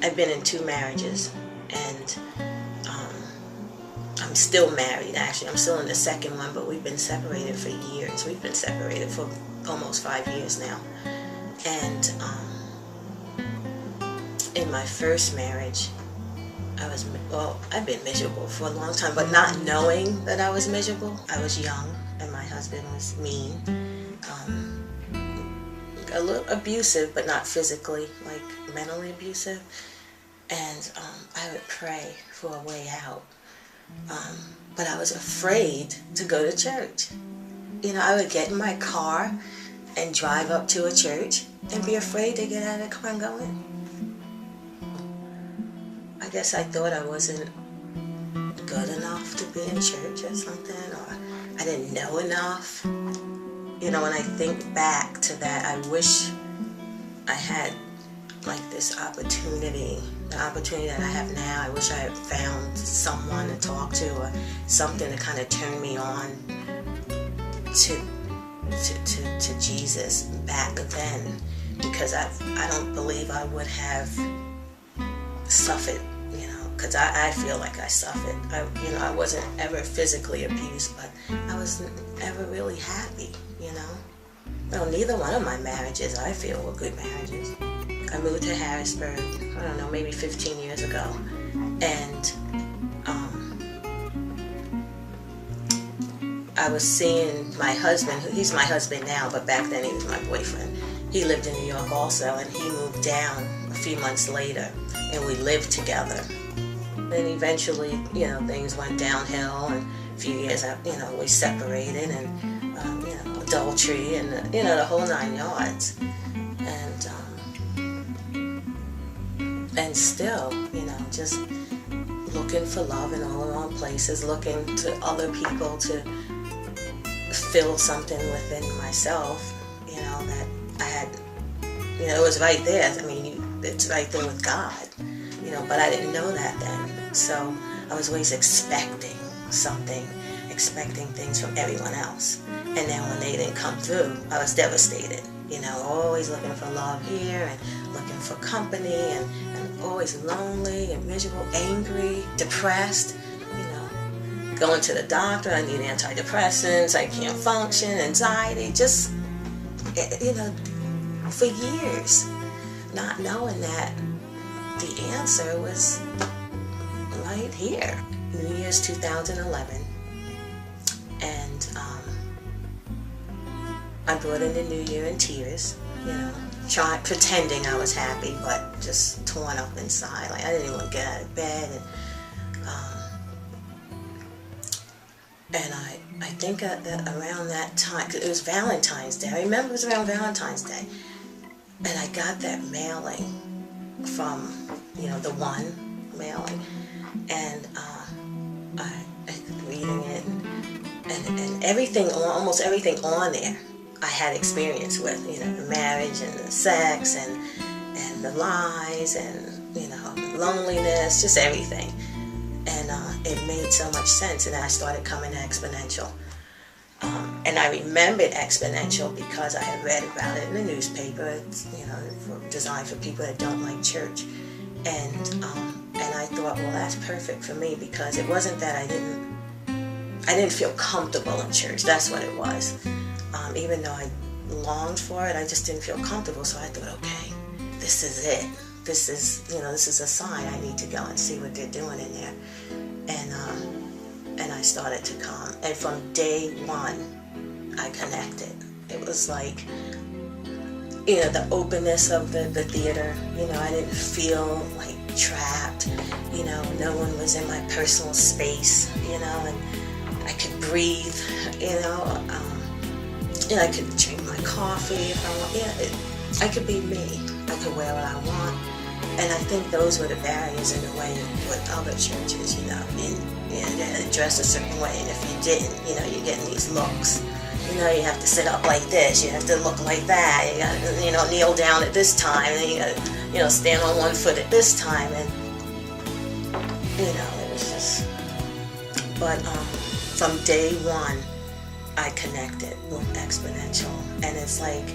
I've been in 2 marriages, and I'm still married, actually. I'm still in the second one, but we've been separated for years. We've been separated for almost 5 years now. And in my first marriage, I've been miserable for a long time, but not knowing that I was miserable. I was young, and my husband was mean. A little abusive, but not physically, like mentally abusive. And I would pray for a way out. But I was afraid to go to church. You know, I would get in my car and drive up to a church and be afraid to get out of the car and go in. I guess I thought I wasn't good enough to be in church or something, or I didn't know enough. You know, when I think back to that, I wish I had like this opportunity, the opportunity that I have now. I wish I had found someone to talk to, or something to kind of turn me on to Jesus back then, because I don't believe I would have suffered, you know, because I feel like I suffered. I wasn't ever physically abused, but I wasn't ever really happy, you know. Well, neither one of my marriages, I feel, were good marriages. I moved to Harrisburg, I don't know, maybe 15 years ago, and I was seeing my husband. He's my husband now, but back then he was my boyfriend. He lived in New York also, and he moved down a few months later, and we lived together. Then eventually, you know, things went downhill, and a few years after, you know, we separated, and you know, adultery, and you know, the whole 9 yards. And still, you know, just looking for love in all the wrong places, looking to other people to fill something within myself, you know, that I had, you know, it was right there. I mean, it's right there with God, you know, but I didn't know that then. So I was always expecting something, expecting things from everyone else. And then when they didn't come through, I was devastated, you know, always looking for love here and looking for company, and always lonely and miserable, angry, depressed, you know, going to the doctor, I need antidepressants, I can't function, anxiety, just, you know, for years, not knowing that the answer was right here. New Year's 2011, and I brought in the new year in tears, you know, pretending I was happy, but just torn up inside. Like, I didn't even get out of bed. And I think that around that time, 'cause it was Valentine's Day. I remember it was around Valentine's Day. And I got that mailing from, you know, the one mailing. And I reading it, and everything, almost everything on there, I had experience with, you know, the marriage and the sex and the lies and, you know, loneliness, just everything. And it made so much sense, and then I started coming to Exponential. And I remembered Exponential because I had read about it in the newspaper. It's, you know, designed for people that don't like church. And I thought, well, that's perfect for me, because it wasn't that I didn't feel comfortable in church. That's what it was. Even though I longed for it, I just didn't feel comfortable. So I thought, okay, this is it. This is, you know, this is a sign. I need to go and see what they're doing in there. And I started to come. And from day one, I connected. It was like, you know, the openness of the theater. You know, I didn't feel like trapped. You know, no one was in my personal space, you know, and I could breathe, you know. I could drink my coffee if I want. Yeah, I could be me. I could wear what I want. And I think those were the barriers in a way with other churches, you know. You dress a certain way, and if you didn't, you know, you're getting these looks. You know, you have to sit up like this, you have to look like that, you gotta, you know, kneel down at this time, and you gotta, you know, stand on one foot at this time, and, you know, it was just, but from day one, I connected with Exponential. And it's like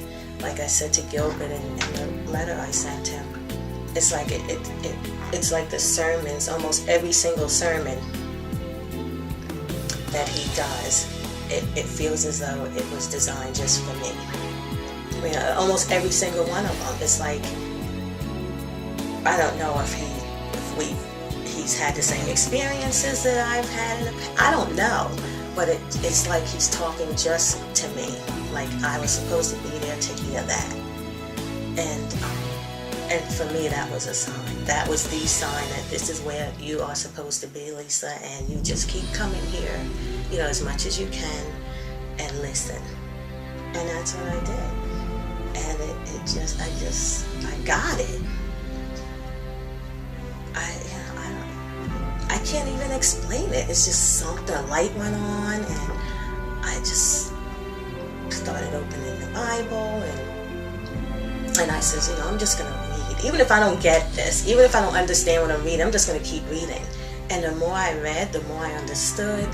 I said to Gilbert in the letter I sent him, it's like it's like the sermons, almost every single sermon that he does, it feels as though it was designed just for me. You know, almost every single one of them. It's like, I don't know if he's had the same experiences that I've had in the past. I don't know, but it's like he's talking just to me. Like I was supposed to be there to hear that. And for me, that was a sign. That was the sign that this is where you are supposed to be, Lisa, and you just keep coming here, you know, as much as you can, and listen. And that's what I did. And I got it. I can't even explain it. It's just something, a light went on, and I just started opening the Bible, and I says, you know, I'm just going to read. Even if I don't get this, even if I don't understand what I'm reading, I'm just going to keep reading. And the more I read, the more I understood.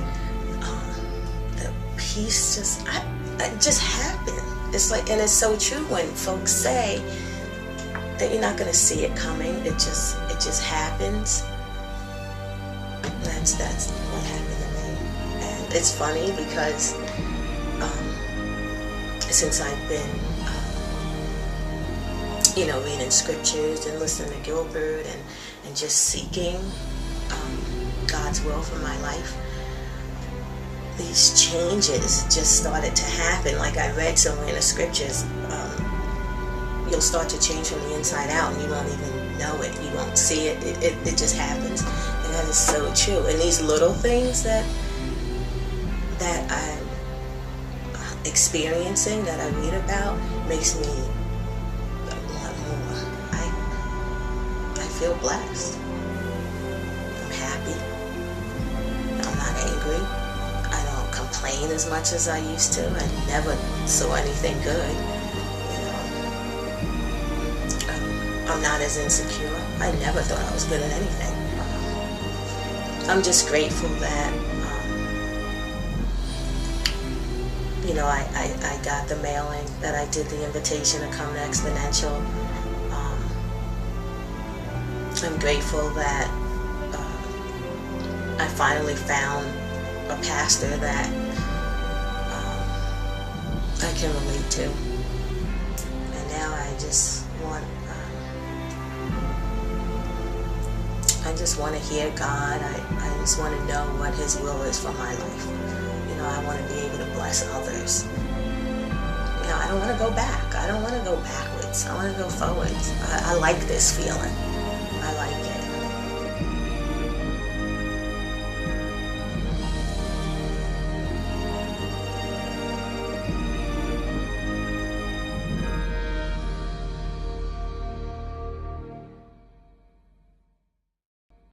The peace just happened. It's like, and it's so true when folks say that you're not going to see it coming. It just happens. That's what happened to me. And it's funny because since I've been you know, reading scriptures and listening to Gilbert and just seeking God's will for my life, these changes just started to happen. Like I read somewhere in the scriptures, you'll start to change from the inside out and you won't even know it. You won't see it. It just happens. And that is so true. And these little things that I'm experiencing, that I read about, makes me want more. I feel blessed. I'm happy. I'm not angry. I don't complain as much as I used to. I never saw anything good. I'm not as insecure. I never thought I was good at anything. I'm just grateful that, you know, I got the mailing, that I did the invitation to come to Exponential. I'm grateful that I finally found a pastor that I can relate to. And now I just want to hear God. I just want to know what His will is for my life. You know, I want to be able to bless others. You know, I don't want to go back. I don't want to go backwards. I want to go forwards. I like this feeling. I like it.